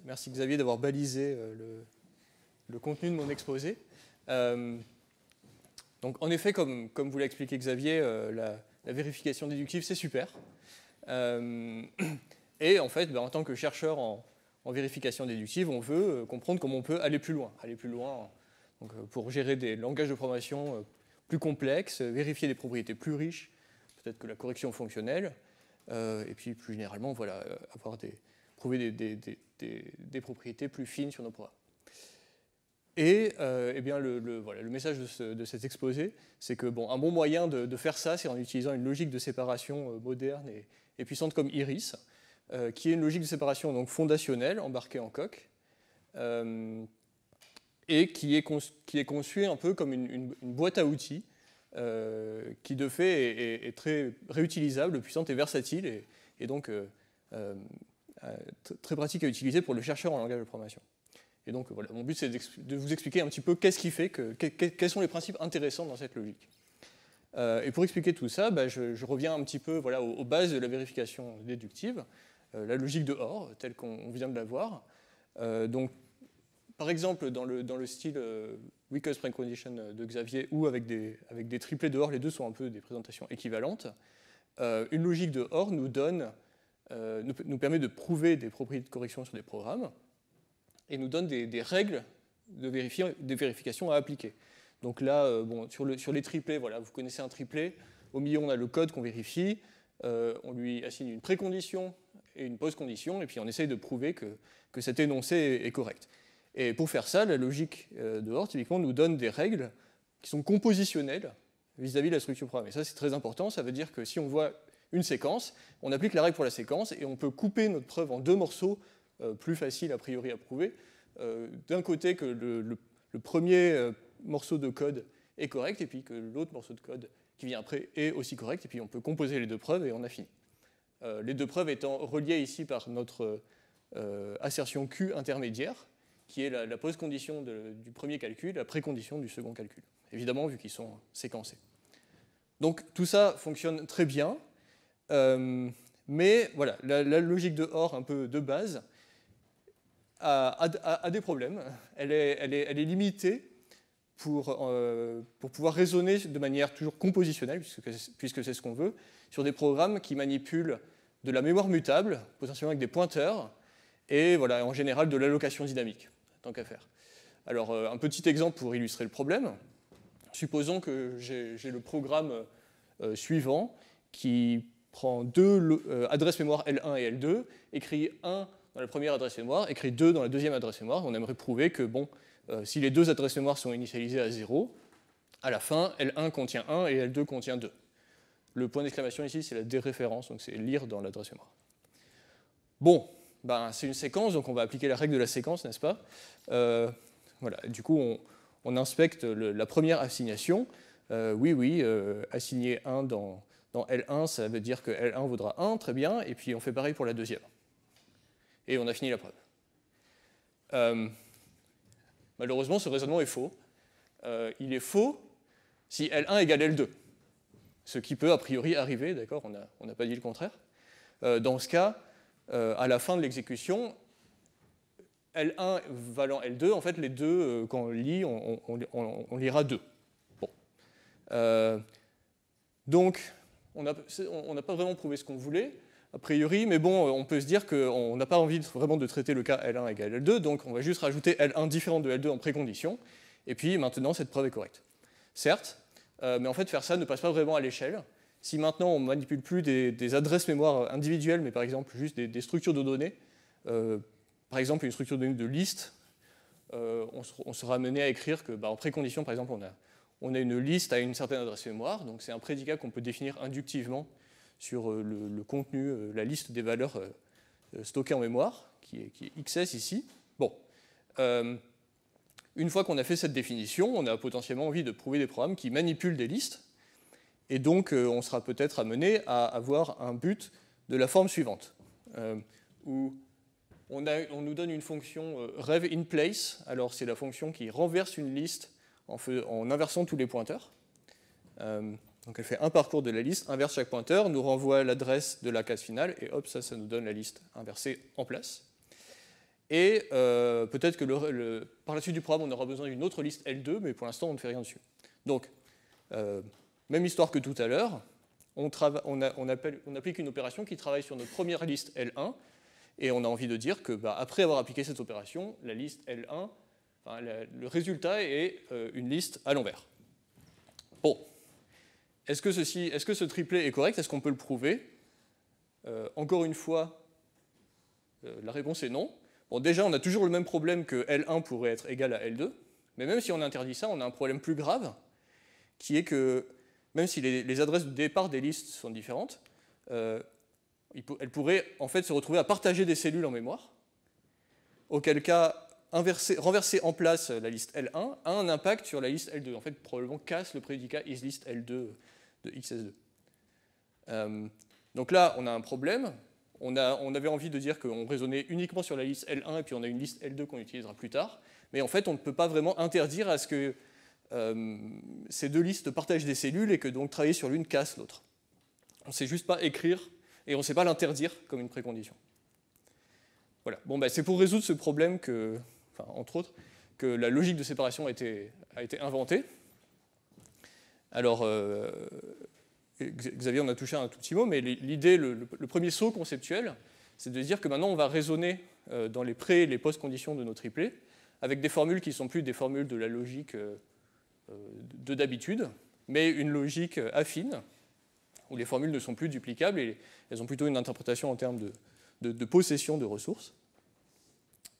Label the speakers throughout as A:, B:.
A: Merci Xavier d'avoir balisé le contenu de mon exposé. Donc en effet, comme vous l'a expliqué Xavier, la vérification déductive, c'est super. Et en fait, en tant que chercheur en vérification déductive, on veut comprendre comment on peut aller plus loin. Donc, pour gérer des langages de programmation plus complexes, vérifier des propriétés plus riches, peut-être que la correction fonctionnelle, et puis plus généralement, voilà, prouver des propriétés plus fines sur nos programmes. Et eh bien voilà, le message de cet exposé, c'est que un bon moyen de faire ça, c'est en utilisant une logique de séparation moderne et puissante comme Iris, qui est une logique de séparation donc fondationnelle, embarquée en coq, et qui est conçue un peu comme une boîte à outils, qui de fait est très réutilisable, puissante et versatile, et donc très pratique à utiliser pour le chercheur en langage de programmation. Et donc voilà, mon but c'est de vous expliquer un petit peu qu'est-ce qui fait, quels sont les principes intéressants dans cette logique. Et pour expliquer tout ça, je reviens un petit peu voilà, aux bases de la vérification déductive, la logique de OR, telle qu'on vient de la voir. Donc, par exemple, dans le style weakest precondition de Xavier ou avec des triplets de OR, les deux sont un peu des présentations équivalentes. Une logique de OR nous permet de prouver des propriétés de correction sur des programmes et nous donne des règles de vérification à appliquer. Donc là, sur les triplets, voilà, vous connaissez un triplet. Au milieu, on a le code qu'on vérifie. On lui assigne une précondition et une post-condition, et puis on essaye de prouver que cet énoncé est correct. Et pour faire ça, la logique de OR, typiquement, nous donne des règles qui sont compositionnelles vis-à-vis de la structure programmée. Et ça, c'est très important. Ça veut dire que si on voit une séquence, on applique la règle pour la séquence, et on peut couper notre preuve en deux morceaux plus faciles a priori à prouver. D'un côté, que le premier morceau de code est correct, et puis que l'autre morceau de code qui vient après est aussi correct, et puis on peut composer les deux preuves, et on a fini. Les deux preuves étant reliées ici par notre assertion Q intermédiaire, qui est la post-condition du premier calcul, la précondition du second calcul, évidemment vu qu'ils sont séquencés. Donc tout ça fonctionne très bien, mais voilà, la logique de OR un peu de base a des problèmes. Elle est limitée pour pouvoir raisonner de manière toujours compositionnelle, puisque c'est ce qu'on veut, sur des programmes qui manipulent de la mémoire mutable, potentiellement avec des pointeurs, et voilà, en général de l'allocation dynamique, tant qu'à faire. Alors, un petit exemple pour illustrer le problème. Supposons que j'ai le programme suivant qui prend deux adresses mémoire L1 et L2, écrit 1 dans la première adresse mémoire, écrit 2 dans la deuxième adresse mémoire. On aimerait prouver que si les deux adresses mémoire sont initialisées à 0, à la fin, L1 contient 1 et L2 contient 2. Le point d'exclamation ici, c'est la déréférence, donc c'est lire dans l'adresse mémoire. Bon, c'est une séquence, donc on va appliquer la règle de la séquence, n'est-ce pas? Voilà. Du coup, on inspecte la première assignation. Assigner 1 dans L1, ça veut dire que L1 vaudra 1, très bien, et puis on fait pareil pour la deuxième. Et on a fini la preuve. Malheureusement, ce raisonnement est faux. Il est faux si L1 égale L2, ce qui peut a priori arriver, d'accord, on n'a pas dit le contraire. Dans ce cas, à la fin de l'exécution, L1 valant L2, en fait, les deux, quand on lit, on lira 2. Bon. Donc, on n'a pas vraiment prouvé ce qu'on voulait, a priori, mais bon, on peut se dire qu'on n'a pas envie vraiment de traiter le cas L1 égale L2, donc on va juste rajouter L1 différent de L2 en précondition, et puis maintenant, cette preuve est correcte. Certes, mais en fait, faire ça ne passe pas vraiment à l'échelle. Si maintenant, on ne manipule plus des adresses mémoire individuelles, mais par exemple juste des structures de données, par exemple une structure de données de liste, on sera amené à écrire que, en précondition, par exemple, on a une liste à une certaine adresse mémoire, donc c'est un prédicat qu'on peut définir inductivement sur le contenu, la liste des valeurs stockées en mémoire, qui est XS ici. Bon. Une fois qu'on a fait cette définition, on a potentiellement envie de prouver des programmes qui manipulent des listes, et donc on sera peut-être amené à avoir un but de la forme suivante, où on nous donne une fonction rev in place. Alors c'est la fonction qui renverse une liste en inversant tous les pointeurs. Donc elle fait un parcours de la liste, inverse chaque pointeur, nous renvoie l'adresse de la case finale, et hop, ça nous donne la liste inversée en place. Et peut-être que par la suite du programme, on aura besoin d'une autre liste L2, mais pour l'instant, on ne fait rien dessus. Donc, même histoire que tout à l'heure, on applique une opération qui travaille sur notre première liste L1, et on a envie de dire que, après avoir appliqué cette opération, la liste L1, enfin, le résultat est une liste à l'envers. Bon. Est-ce que ce triplet est correct? Est-ce qu'on peut le prouver? Encore une fois, la réponse est non. Bon, déjà, on a toujours le même problème que L1 pourrait être égal à L2, mais même si on interdit ça, on a un problème plus grave, qui est que, même si les adresses de départ des listes sont différentes, elles pourraient en fait se retrouver à partager des cellules en mémoire, auquel cas, renverser en place la liste L1 a un impact sur la liste L2. En fait, probablement casse le prédicat isList L2 de XS2. Donc là, on a un problème. On avait envie de dire qu'on raisonnait uniquement sur la liste L1 et puis on a une liste L2 qu'on utilisera plus tard. Mais en fait, on ne peut pas vraiment interdire à ce que ces deux listes partagent des cellules et que donc travailler sur l'une casse l'autre. On ne sait juste pas écrire et on ne sait pas l'interdire comme une précondition. Voilà. Bon, c'est pour résoudre ce problème que, entre autres, que la logique de séparation a été inventée. Alors, Xavier en a touché un tout petit mot, mais l'idée, le premier saut conceptuel, c'est de dire que maintenant on va raisonner dans les pré- et les post-conditions de nos triplets avec des formules qui ne sont plus des formules de la logique de d'habitude, mais une logique affine, où les formules ne sont plus duplicables et elles ont plutôt une interprétation en termes de possession de ressources.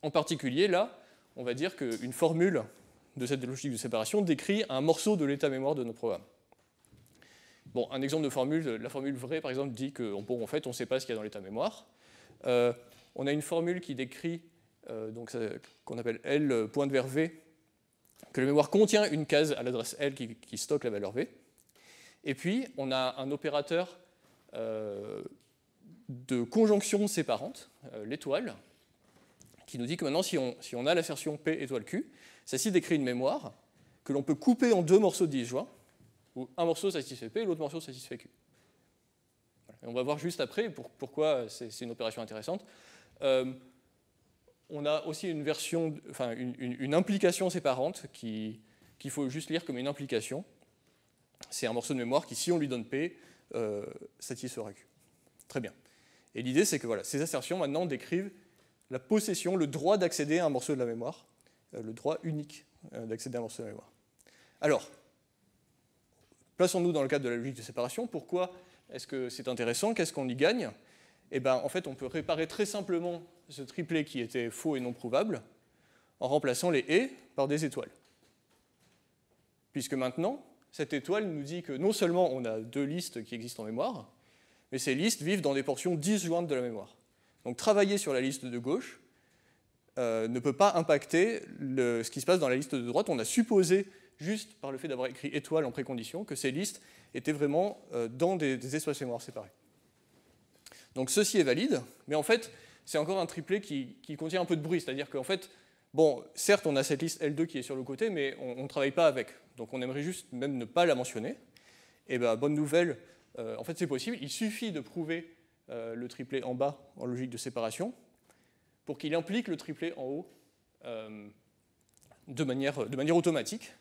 A: En particulier, là, on va dire qu'une formule de cette logique de séparation décrit un morceau de l'état mémoire de notre programme. Bon, un exemple de formule, la formule vraie, par exemple, dit qu'en fait, on ne sait pas ce qu'il y a dans l'état mémoire. On a une formule qui décrit, qu'on appelle L point de verre V, que la mémoire contient une case à l'adresse L qui stocke la valeur V. Et puis, on a un opérateur de conjonction séparante, l'étoile, qui nous dit que maintenant, si on a l'assertion P étoile Q, celle-ci décrit une mémoire que l'on peut couper en deux morceaux disjoints, où un morceau satisfait P et l'autre morceau satisfait Q. Voilà. Et on va voir juste après pourquoi c'est une opération intéressante. On a aussi une version, une implication séparante qu'il faut juste lire comme une implication. C'est un morceau de mémoire qui, si on lui donne P, satisfera Q. Très bien. Et l'idée, c'est que voilà, ces assertions maintenant décrivent la possession, le droit d'accéder à un morceau de la mémoire, le droit unique d'accéder à un morceau de la mémoire. Alors, plaçons-nous dans le cadre de la logique de séparation. Pourquoi est-ce que c'est intéressant? Qu'est-ce qu'on y gagne? Eh bien, en fait, on peut réparer très simplement ce triplet qui était faux et non prouvable en remplaçant les « et » par des étoiles. Puisque maintenant, cette étoile nous dit que non seulement on a deux listes qui existent en mémoire, mais ces listes vivent dans des portions disjointes de la mémoire. Donc travailler sur la liste de gauche ne peut pas impacter ce qui se passe dans la liste de droite. On a supposé, juste par le fait d'avoir écrit étoile en précondition, que ces listes étaient vraiment dans des espaces mémoire séparés. Donc ceci est valide, mais en fait, c'est encore un triplet qui contient un peu de bruit. C'est-à-dire qu'en fait, bon, certes, on a cette liste L2 qui est sur le côté, mais on ne travaille pas avec. Donc on aimerait juste même ne pas la mentionner. Et bien, bonne nouvelle, en fait, c'est possible. Il suffit de prouver le triplet en bas en logique de séparation pour qu'il implique le triplet en haut de manière automatique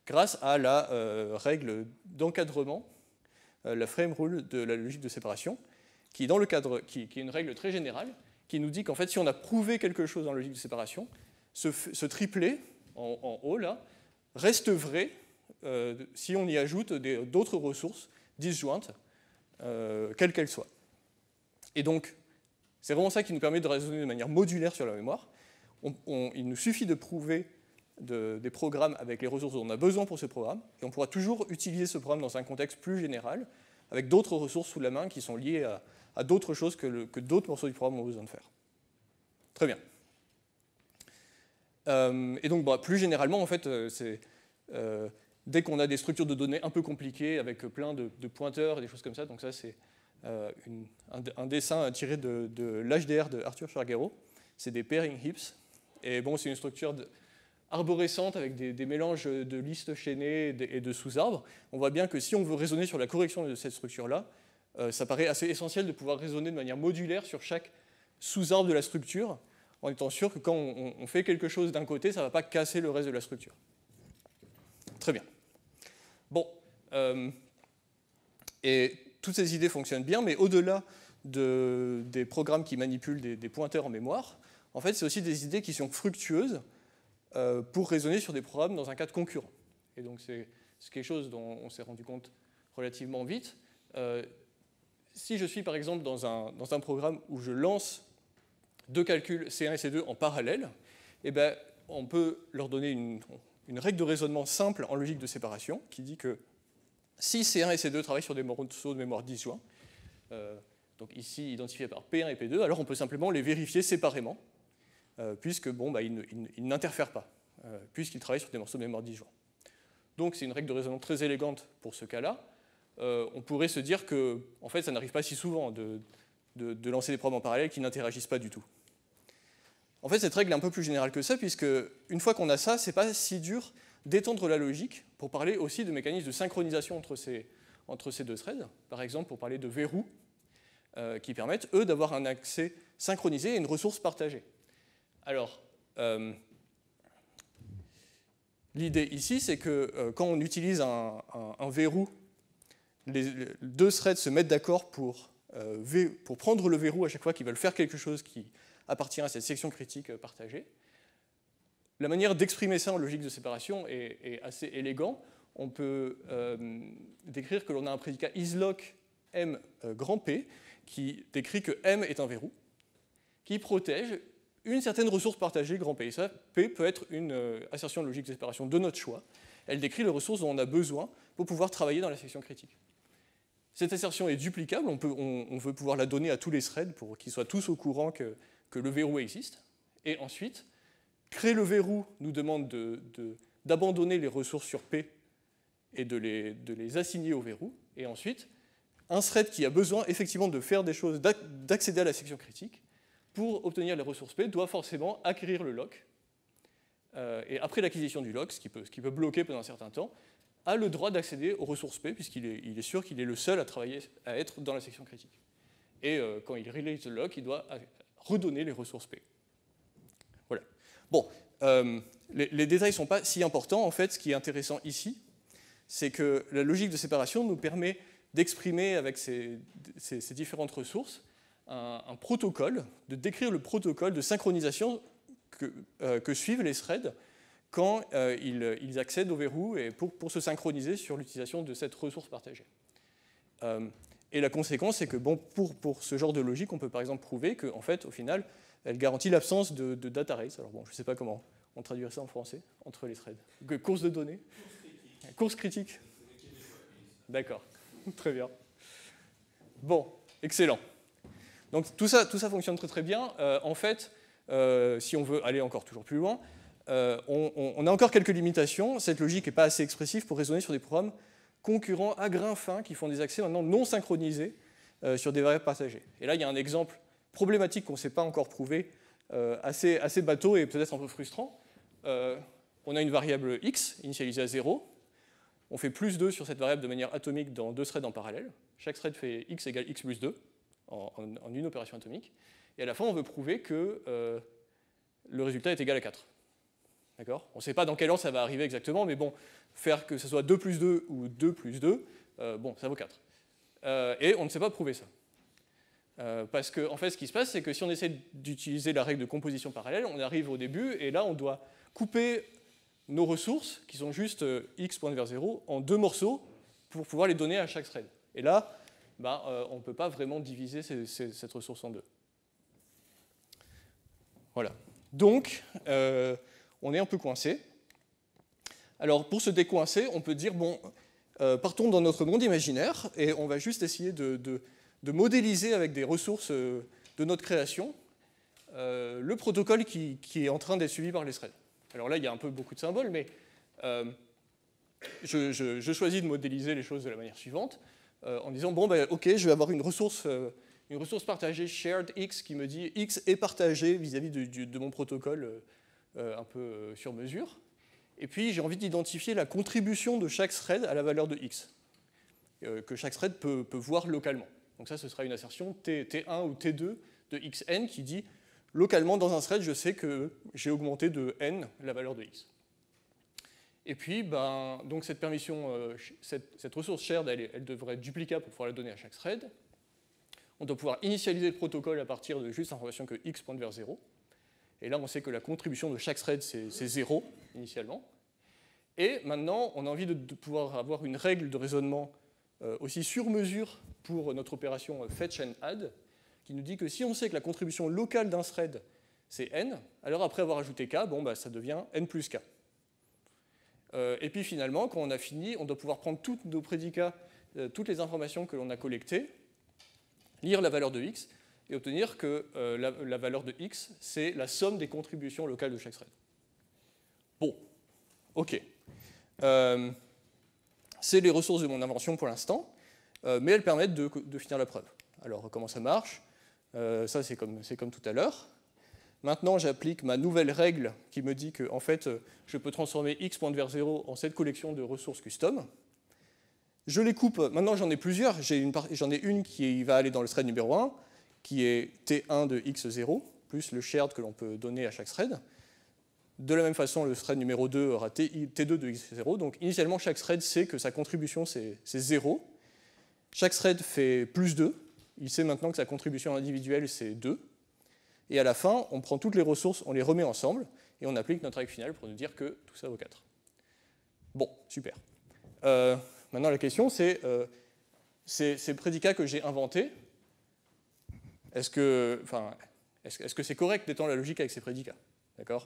A: grâce à la règle d'encadrement, la frame rule de la logique de séparation, qui est une règle très générale qui nous dit qu'en fait, si on a prouvé quelque chose dans la logique de séparation, ce triplet en haut là reste vrai si on y ajoute d'autres ressources disjointes, quelles qu'elles soient. Et donc, c'est vraiment ça qui nous permet de raisonner de manière modulaire sur la mémoire. Il nous suffit de prouver des programmes avec les ressources dont on a besoin pour ce programme, et on pourra toujours utiliser ce programme dans un contexte plus général, avec d'autres ressources sous la main qui sont liées à d'autres choses que d'autres morceaux du programme ont besoin de faire. Très bien. Et donc, plus généralement, en fait, dès qu'on a des structures de données un peu compliquées, avec plein de pointeurs et des choses comme ça, donc ça, c'est un dessin tiré de l'HDR de Arthur Charguero. C'est des pairing heaps. Et bon, c'est une structure arborescente avec des mélanges de listes chaînées et de sous-arbres. On voit bien que si on veut raisonner sur la correction de cette structure-là, ça paraît assez essentiel de pouvoir raisonner de manière modulaire sur chaque sous-arbre de la structure, en étant sûr que quand on fait quelque chose d'un côté, ça ne va pas casser le reste de la structure. Très bien. Bon, et toutes ces idées fonctionnent bien, mais au-delà des programmes qui manipulent des pointeurs en mémoire, en fait, c'est aussi des idées qui sont fructueuses pour raisonner sur des programmes dans un cadre concurrent. Et donc, c'est quelque chose dont on s'est rendu compte relativement vite. Si je suis, par exemple, dans un programme où je lance deux calculs C1 et C2 en parallèle, eh ben, on peut leur donner une règle de raisonnement simple en logique de séparation qui dit que si C1 et C2 travaillent sur des morceaux de mémoire disjoints, donc ici identifiés par P1 et P2, alors on peut simplement les vérifier séparément, puisque bon, bah, ils n'interfèrent pas, puisqu'ils travaillent sur des morceaux de mémoire disjoints. Donc c'est une règle de raisonnement très élégante pour ce cas-là. On pourrait se dire que en fait, ça n'arrive pas si souvent de lancer des programmes en parallèle qui n'interagissent pas du tout. En fait, cette règle est un peu plus générale que ça, puisque une fois qu'on a ça, c'est pas si dur d'étendre la logique pour parler aussi de mécanismes de synchronisation entre ces deux threads, par exemple pour parler de verrous qui permettent, eux, d'avoir un accès synchronisé et une ressource partagée. Alors, l'idée ici, c'est que quand on utilise un verrou, les deux threads se mettent d'accord pour prendre le verrou à chaque fois qu'ils veulent faire quelque chose qui appartient à cette section critique partagée. La manière d'exprimer ça en logique de séparation est assez élégant. On peut décrire que l'on a un prédicat isloc M grand P qui décrit que M est un verrou qui protège une certaine ressource partagée grand P. Et ça, P peut être une assertion de logique de séparation de notre choix. Elle décrit les ressources dont on a besoin pour pouvoir travailler dans la section critique. Cette assertion est duplicable, on veut pouvoir la donner à tous les threads pour qu'ils soient tous au courant que le verrou existe. Et ensuite, créer le verrou nous demande d'abandonner les ressources sur P et de les assigner au verrou. Et ensuite, un thread qui a besoin effectivement de faire des choses, d'accéder à la section critique, pour obtenir les ressources P, doit forcément acquérir le lock. Et après l'acquisition du lock, ce qui peut bloquer pendant un certain temps, a le droit d'accéder aux ressources P, puisqu'il est sûr qu'il est le seul à être dans la section critique. Et quand il release le lock, il doit redonner les ressources P. Voilà. Bon, les détails ne sont pas si importants. En fait, ce qui est intéressant ici, c'est que la logique de séparation nous permet d'exprimer avec ces différentes ressources un protocole, de décrire le protocole de synchronisation que suivent les threads quand ils accèdent au verrou et pour se synchroniser sur l'utilisation de cette ressource partagée. Et la conséquence, c'est que bon, pour ce genre de logique, on peut par exemple prouver qu'en fait, au final, elle garantit l'absence de data race. Alors bon, je ne sais pas comment on traduirait ça en français, entre les threads. Course de données. Course critique. D'accord, très bien. Bon, excellent. Donc tout ça fonctionne très très bien. En fait, si on veut aller encore toujours plus loin, on a encore quelques limitations. Cette logique n'est pas assez expressive pour raisonner sur des programmes concurrents à grains fins qui font des accès maintenant non synchronisés sur des variables partagées. Et là, il y a un exemple problématique qu'on ne sait pas encore prouver, assez bateau et peut-être un peu frustrant. On a une variable x initialisée à 0. On fait plus 2 sur cette variable de manière atomique dans deux threads en parallèle. Chaque thread fait x égale x plus 2 en une opération atomique. Et à la fin, on veut prouver que le résultat est égal à 4. D'accord ? On ne sait pas dans quel ordre ça va arriver exactement, mais bon, faire que ce soit 2 plus 2 ou 2 plus 2, bon, ça vaut 4. Et on ne sait pas prouver ça. Parce que, en fait, ce qui se passe, c'est que si on essaie d'utiliser la règle de composition parallèle, on arrive au début, et là, on doit couper nos ressources, qui sont juste x pointe vers 0, en deux morceaux pour pouvoir les donner à chaque thread. Et là, on ne peut pas vraiment diviser cette ressource en deux. Voilà. Donc, on est un peu coincé. Alors, pour se décoincer, on peut dire, bon, partons dans notre monde imaginaire, et on va juste essayer de modéliser avec des ressources de notre création le protocole qui est en train d'être suivi par les threads. Alors là, il y a un peu beaucoup de symboles, mais je choisis de modéliser les choses de la manière suivante, en disant, bon, ok, je vais avoir une ressource partagée shared x qui me dit x est partagé vis-à-vis de mon protocole un peu sur mesure. Et puis, j'ai envie d'identifier la contribution de chaque thread à la valeur de x, que chaque thread peut voir localement. Donc ça, ce sera une assertion T1 ou T2 de xn qui dit localement, dans un thread, je sais que j'ai augmenté de n la valeur de x. Et puis, donc cette permission, cette ressource shared, elle devrait être duplicable pour pouvoir la donner à chaque thread. On doit pouvoir initialiser le protocole à partir de juste l'information que x pointe vers 0. Et là, on sait que la contribution de chaque thread, c'est 0 initialement. Et maintenant, on a envie de pouvoir avoir une règle de raisonnement aussi sur mesure pour notre opération fetch and add, qui nous dit que si on sait que la contribution locale d'un thread, c'est n, alors après avoir ajouté k, ça devient n plus k. Et puis finalement, quand on a fini, on doit pouvoir prendre tous nos prédicats, toutes les informations que l'on a collectées, lire la valeur de x, et obtenir que la valeur de x, c'est la somme des contributions locales de chaque thread. Bon, ok. C'est les ressources de mon invention pour l'instant, mais elles permettent de finir la preuve. Alors, comment ça marche? Ça, c'est comme tout à l'heure. Maintenant, j'applique ma nouvelle règle qui me dit que en fait, je peux transformer x pointe vers 0 en cette collection de ressources custom. Je les coupe. Maintenant, j'en ai plusieurs. J'en ai une qui va aller dans le thread numéro 1, qui est T1 de x0, plus le shared que l'on peut donner à chaque thread. De la même façon, le thread numéro 2 aura T2 de x0. Donc, initialement, chaque thread sait que sa contribution, c'est 0. Chaque thread fait plus 2. Il sait maintenant que sa contribution individuelle, c'est 2. Et à la fin, on prend toutes les ressources, on les remet ensemble, et on applique notre règle finale pour nous dire que tout ça vaut 4. Bon, super. Maintenant, la question, c'est ces prédicats que j'ai inventés, est-ce que c'est correct d'étendre la logique avec ces prédicats? D'accord?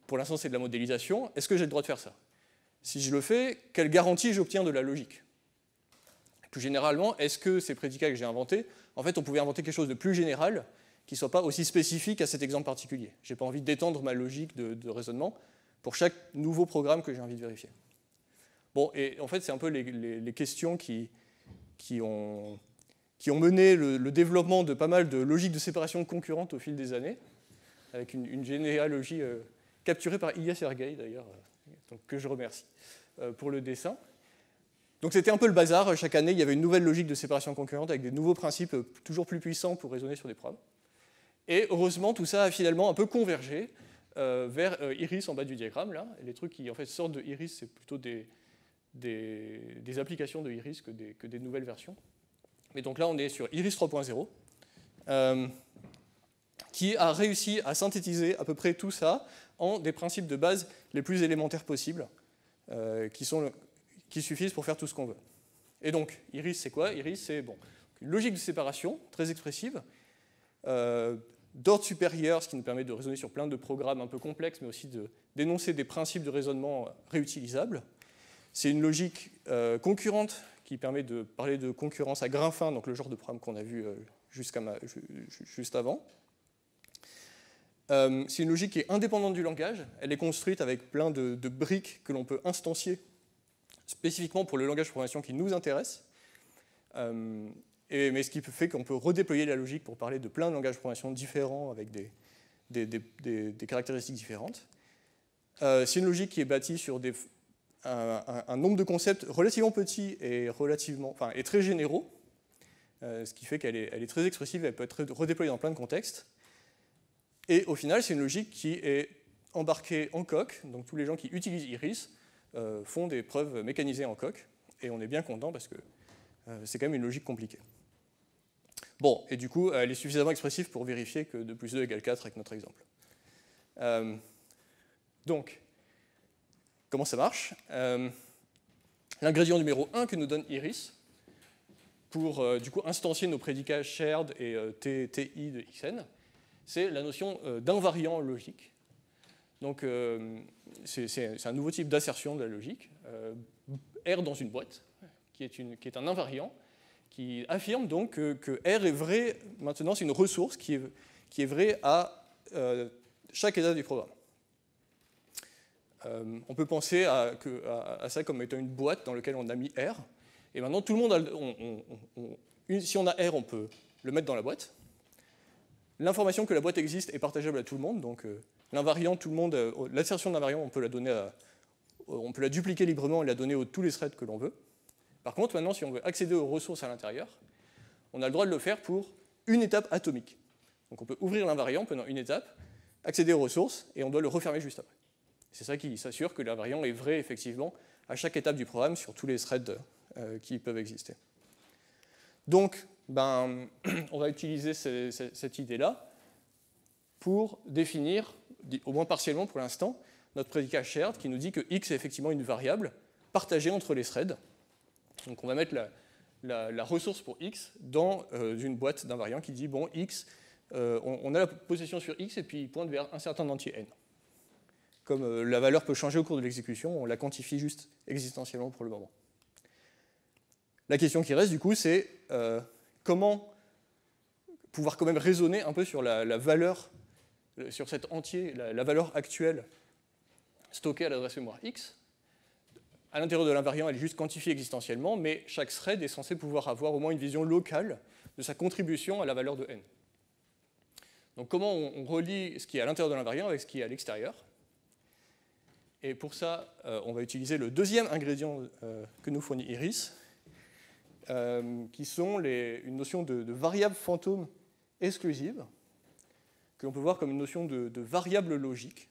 A: Pour l'instant, c'est de la modélisation. Est-ce que j'ai le droit de faire ça? Si je le fais, quelle garantie j'obtiens de la logique? Plus généralement, est-ce que ces prédicats que j'ai inventés, en fait, on pouvait inventer quelque chose de plus général qui ne soit pas aussi spécifique à cet exemple particulier? Je n'ai pas envie d'étendre ma logique de raisonnement pour chaque nouveau programme que j'ai envie de vérifier. Bon, et en fait, c'est un peu les questions qui ont mené le développement de pas mal de logiques de séparation concurrentes au fil des années, avec une généalogie capturée par Ilya Sergey, d'ailleurs, que je remercie pour le dessin. Donc c'était un peu le bazar. Chaque année, il y avait une nouvelle logique de séparation concurrente avec des nouveaux principes toujours plus puissants pour raisonner sur des problèmes. Et heureusement, tout ça a finalement un peu convergé vers Iris en bas du diagramme. Là. Et les trucs qui en fait, sortent de Iris, c'est plutôt des applications de Iris que des nouvelles versions. Mais donc là, on est sur Iris 3.0, qui a réussi à synthétiser à peu près tout ça en des principes de base les plus élémentaires possibles, qui suffisent pour faire tout ce qu'on veut. Et donc, Iris, c'est quoi? Iris, c'est une logique de séparation très expressive, d'ordre supérieur, ce qui nous permet de raisonner sur plein de programmes un peu complexes, mais aussi d'énoncer des principes de raisonnement réutilisables. C'est une logique concurrente qui permet de parler de concurrence à grain fin, donc le genre de programme qu'on a vu juste avant. C'est une logique qui est indépendante du langage. Elle est construite avec plein de briques que l'on peut instancier spécifiquement pour le langage de programmation qui nous intéresse, mais ce qui fait qu'on peut redéployer la logique pour parler de plein de langages de programmation différents avec des caractéristiques différentes. C'est une logique qui est bâtie sur un nombre de concepts relativement petits et très généraux, ce qui fait qu'elle est très expressive, elle peut être redéployée dans plein de contextes. Et au final, c'est une logique qui est embarquée en coq, donc tous les gens qui utilisent Iris font des preuves mécanisées en coq, et on est bien content parce que c'est quand même une logique compliquée. Bon, et du coup, elle est suffisamment expressive pour vérifier que 2 plus 2 égale 4 avec notre exemple. Donc, comment ça marche? L'ingrédient numéro 1 que nous donne Iris, pour du coup instancier nos prédicats shared et TI de xn, c'est la notion d'invariant logique. Donc, c'est un nouveau type d'assertion de la logique, R dans une boîte, qui est un invariant, qui affirme donc que R est vrai, maintenant c'est une ressource qui est vraie à chaque étape du programme. On peut penser à ça comme étant une boîte dans laquelle on a mis R, et maintenant tout le monde si on a R, on peut le mettre dans la boîte. L'information que la boîte existe est partageable à tout le monde, donc l'invariant, l'assertion d'invariant, on peut la dupliquer librement et la donner à tous les threads que l'on veut. Par contre, maintenant, si on veut accéder aux ressources à l'intérieur, on a le droit de le faire pour une étape atomique. Donc on peut ouvrir l'invariant pendant une étape, accéder aux ressources, et on doit le refermer juste après. C'est ça qui s'assure que l'invariant est vrai, effectivement, à chaque étape du programme sur tous les threads qui peuvent exister. Donc, on va utiliser cette idée-là pour définir, au moins partiellement pour l'instant, notre prédicat shared qui nous dit que x est effectivement une variable partagée entre les threads. Donc on va mettre la ressource pour x dans une boîte d'invariant qui dit, bon, x, on a la possession sur x et puis il pointe vers un certain entier n. Comme la valeur peut changer au cours de l'exécution, on la quantifie juste existentiellement pour le moment. La question qui reste, du coup, c'est comment pouvoir quand même raisonner un peu sur la valeur, sur cet entier, la valeur actuelle stockée à l'adresse mémoire x. À l'intérieur de l'invariant, elle est juste quantifiée existentiellement, mais chaque thread est censé pouvoir avoir au moins une vision locale de sa contribution à la valeur de n. Donc comment on relie ce qui est à l'intérieur de l'invariant avec ce qui est à l'extérieur? Et pour ça, on va utiliser le deuxième ingrédient que nous fournit Iris, qui sont une notion de variable fantôme exclusive, que l'on peut voir comme une notion de variable logique.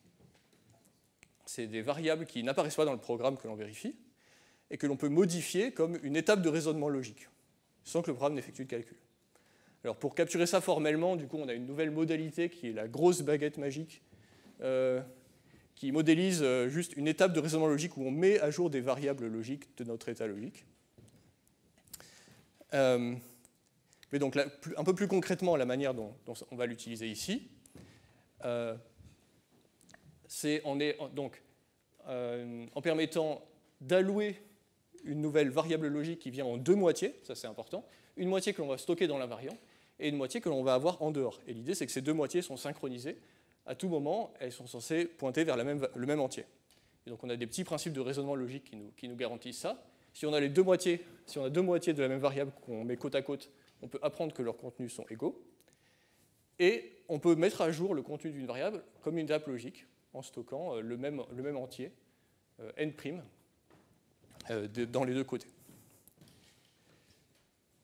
A: C'est des variables qui n'apparaissent pas dans le programme que l'on vérifie, et que l'on peut modifier comme une étape de raisonnement logique, sans que le programme n'effectue de calcul. Alors pour capturer ça formellement, du coup, on a une nouvelle modalité qui est la grosse baguette magique, qui modélise juste une étape de raisonnement logique où on met à jour des variables logiques de notre état logique. Mais donc, un peu plus concrètement, la manière dont on va l'utiliser ici, c'est en permettant d'allouer une nouvelle variable logique qui vient en deux moitiés, ça c'est important, une moitié que l'on va stocker dans l'invariant et une moitié que l'on va avoir en dehors. Et l'idée c'est que ces deux moitiés sont synchronisées. À tout moment, elles sont censées pointer vers le même entier. Et donc on a des petits principes de raisonnement logique qui nous garantissent ça. Si on a deux moitiés de la même variable qu'on met côte à côte, on peut apprendre que leurs contenus sont égaux. Et on peut mettre à jour le contenu d'une variable comme une étape logique en stockant le même entier, n', dans les deux côtés.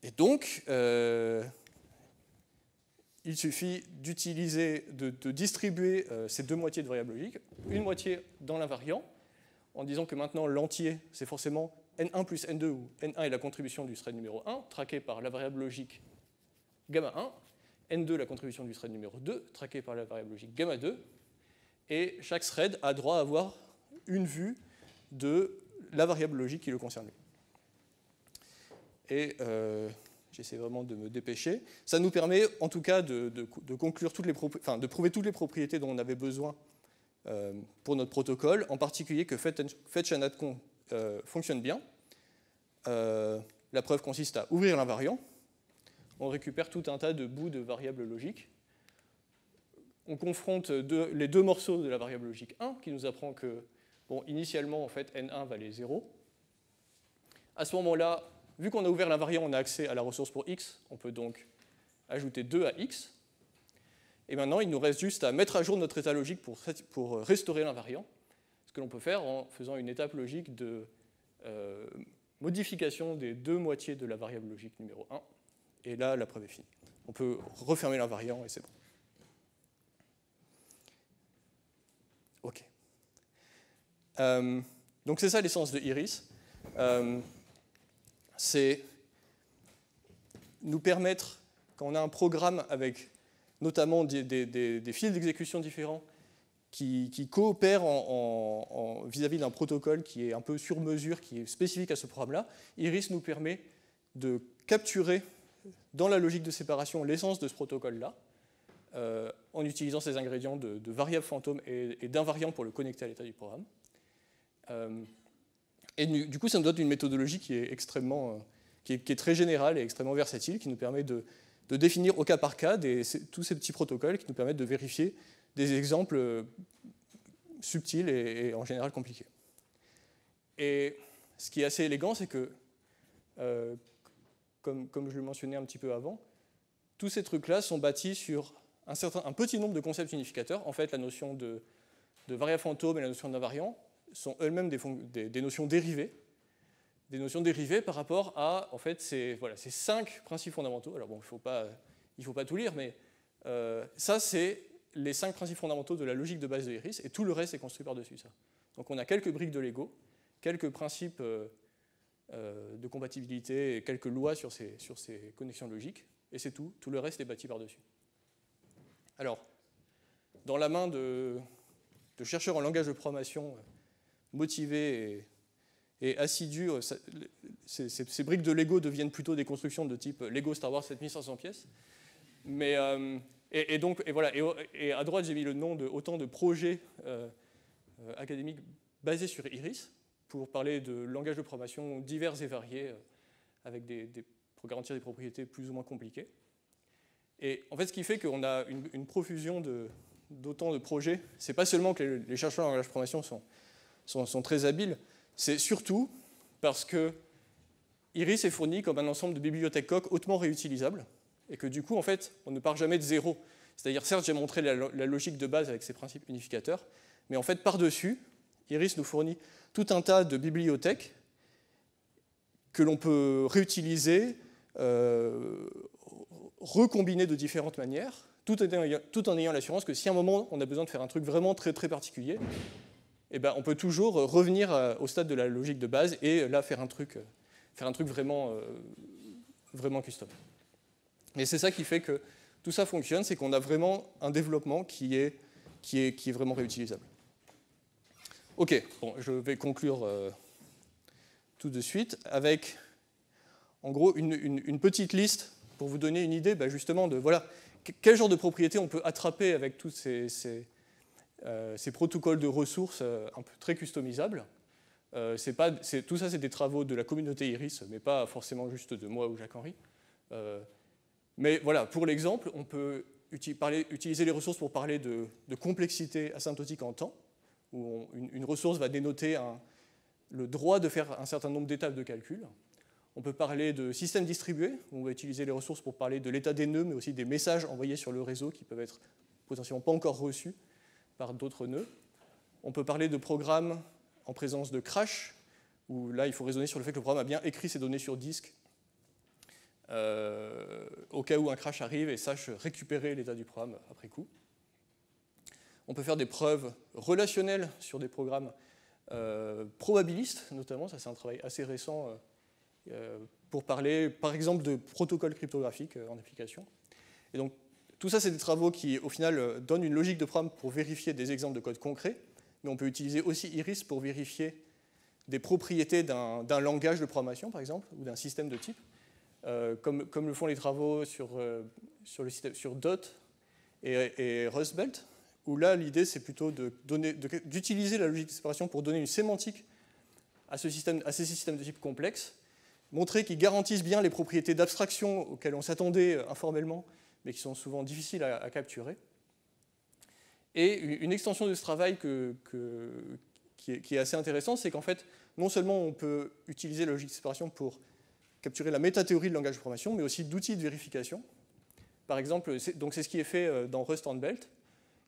A: Et donc, il suffit de distribuer ces deux moitiés de variables logiques, une moitié dans l'invariant, en disant que maintenant l'entier, c'est forcément n1 plus n2, où n1 est la contribution du thread numéro 1, traquée par la variable logique gamma 1, n2 la contribution du thread numéro 2, traquée par la variable logique gamma 2, et chaque thread a droit à avoir une vue de la variable logique qui le concerne. Et j'essaie vraiment de me dépêcher. Ça nous permet en tout cas de conclure de prouver toutes les propriétés dont on avait besoin pour notre protocole, en particulier que fetch and addCon fonctionne bien. La preuve consiste à ouvrir l'invariant. On récupère tout un tas de bouts de variables logiques. On confronte les deux morceaux de la variable logique 1 qui nous apprend que, bon, initialement, en fait, n1 valait 0. À ce moment-là, vu qu'on a ouvert l'invariant, on a accès à la ressource pour x. On peut donc ajouter 2 à x. Et maintenant, il nous reste juste à mettre à jour notre état logique pour restaurer l'invariant. Ce que l'on peut faire en faisant une étape logique de modification des deux moitiés de la variable logique numéro 1. Et là, la preuve est finie. On peut refermer l'invariant et c'est bon. OK. Donc c'est ça l'essence de Iris. C'est nous permettre, quand on a un programme avec notamment des fils d'exécution différents qui coopèrent vis-à-vis d'un protocole qui est un peu sur mesure, qui est spécifique à ce programme-là, Iris nous permet de capturer dans la logique de séparation l'essence de ce protocole-là, en utilisant ces ingrédients de variables fantômes et d'invariants pour le connecter à l'état du programme. Et du coup, ça nous donne une méthodologie qui est qui est très générale et extrêmement versatile, qui nous permet de définir au cas par cas tous ces petits protocoles qui nous permettent de vérifier des exemples subtils et en général compliqués. Et ce qui est assez élégant, c'est que, comme je le mentionnais un petit peu avant, tous ces trucs-là sont bâtis sur un petit nombre de concepts unificateurs. En fait, la notion de variable fantôme et la notion d'invariant sont elles-mêmes des notions dérivées. Des notions dérivées par rapport à en fait, ces 5 principes fondamentaux. Alors bon, il ne faut pas tout lire, mais Ça, c'est les 5 principes fondamentaux de la logique de base de Iris, et tout le reste est construit par-dessus ça. Donc on a quelques briques de Lego, quelques principes de compatibilité et quelques lois sur ces connexions logiques, et c'est tout. Tout le reste est bâti par-dessus. Alors, dans la main de chercheurs en langage de programmation motivés et assidus, ces briques de Lego deviennent plutôt des constructions de type Lego Star Wars 7500 pièces. Mais, et à droite, j'ai mis le nom de autant de projets académiques basés sur Iris, pour parler de langages de programmation divers et variés, pour garantir des propriétés plus ou moins compliquées. Et en fait, ce qui fait qu'on a une profusion d'autant de projets, c'est pas seulement que les chercheurs en langage de programmation sont très habiles, c'est surtout parce que Iris est fourni comme un ensemble de bibliothèques Coq hautement réutilisables, et que du coup, en fait, on ne part jamais de zéro. C'est-à-dire, certes, j'ai montré la logique de base avec ses principes unificateurs, mais en fait, par-dessus, Iris nous fournit tout un tas de bibliothèques que l'on peut réutiliser, recombiner de différentes manières, tout en ayant l'assurance que si à un moment on a besoin de faire un truc vraiment très, très particulier, eh ben, on peut toujours revenir au stade de la logique de base et là faire un truc vraiment, vraiment custom. Et c'est ça qui fait que tout ça fonctionne, c'est qu'on a vraiment un développement qui est vraiment réutilisable. Ok, bon, je vais conclure tout de suite avec, en gros, une petite liste pour vous donner une idée justement de voilà, quel genre de propriétés on peut attraper avec tous ces protocoles de ressources un peu très customisables. Tout ça, c'est des travaux de la communauté Iris, mais pas forcément juste de moi ou Jacques-Henri. Mais voilà, pour l'exemple, on peut utiliser les ressources pour parler de complexité asymptotique en temps, où une ressource va dénoter le droit de faire un certain nombre d'étapes de calcul. On peut parler de systèmes distribués, où on va utiliser les ressources pour parler de l'état des nœuds, mais aussi des messages envoyés sur le réseau qui peuvent être potentiellement pas encore reçus par d'autres nœuds. On peut parler de programmes en présence de crash, où là, il faut raisonner sur le fait que le programme a bien écrit ses données sur disque, au cas où un crash arrive et sache récupérer l'état du programme après coup. On peut faire des preuves relationnelles sur des programmes probabilistes, notamment, ça c'est un travail assez récent pour parler, par exemple, de protocoles cryptographiques en application. Et donc, tout ça, c'est des travaux qui, au final, donnent une logique de programme pour vérifier des exemples de code concrets, mais on peut utiliser aussi Iris pour vérifier des propriétés d'un langage de programmation, par exemple, ou d'un système de type, comme le font les travaux sur Dot et Rust-Belt, où là, l'idée, c'est plutôt d'utiliser la logique de séparation pour donner une sémantique à ces systèmes de type complexe, montrer qu'ils garantissent bien les propriétés d'abstraction auxquelles on s'attendait informellement, mais qui sont souvent difficiles à capturer. Et une extension de ce travail qui est assez intéressant, c'est qu'en fait, non seulement on peut utiliser la logique de séparation pour capturer la métathéorie de langage de programmation, mais aussi d'outils de vérification. Par exemple, c'est ce qui est fait dans Rust on Belt,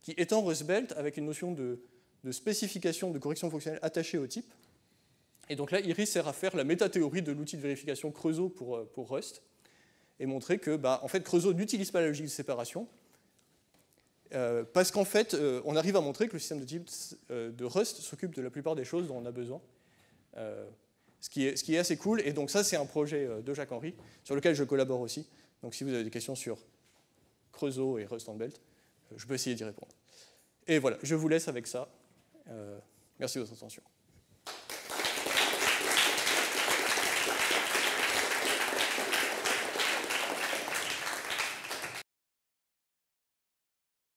A: qui étend Rust-Belt avec une notion de spécification de correction fonctionnelle attachée au type. Et donc là, Iris sert à faire la métathéorie de l'outil de vérification Creusot pour Rust, et montrer que en fait, Creusot n'utilise pas la logique de séparation, parce qu'en fait, on arrive à montrer que le système de type de Rust s'occupe de la plupart des choses dont on a besoin, ce qui est assez cool. Et donc ça, c'est un projet de Jacques-Henri, sur lequel je collabore aussi. Donc si vous avez des questions sur Creusot et Rust on Belt, je peux essayer d'y répondre. Et voilà, je vous laisse avec ça. Merci de votre attention.